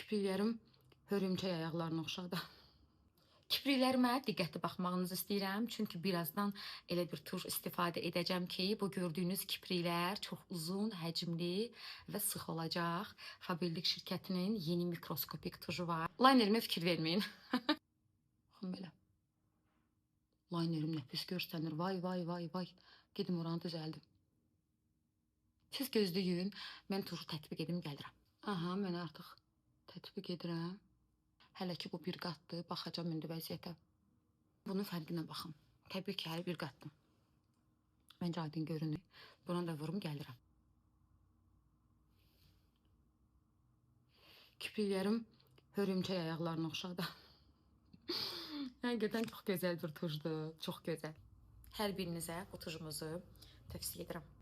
Kipriklərim hörümçək ayaqlarına oxşadı. Kipriklərimə diqqətli baxmağınızı istəyirəm. Çünki birazdan elə bir tuş istifadə edəcəm ki, bu gördüyünüz kipriklər çox uzun, həcmli və sıx olacaq. Fabellik şirkətinin yeni mikroskopik tuşu var. Laynerimə fikir verməyin. Baxın belə. Laynerim nə pis görsənir. Vay, vay, vay, vay. Gedim oranı düzəldim. Siz gözləyin. Mən tuşu tətbiq edim, gəlirəm. Aha, mən artıq tətbiq edirəm. Hələ ki bu bir qatdır, baxacam indi vəziyyətə. Bunun fərqinə baxın. Təbii ki, hər bir qatdır. Məncə aydın görünür. Buna da vurum, gəlirəm. Kipriklərim hörümçək ayaqlarına oxşadı. Həqiqətən çox gözəl bir tuşdur, çox gözəl. Hər birinizə bu tuşumuzu tövsiyə edirəm.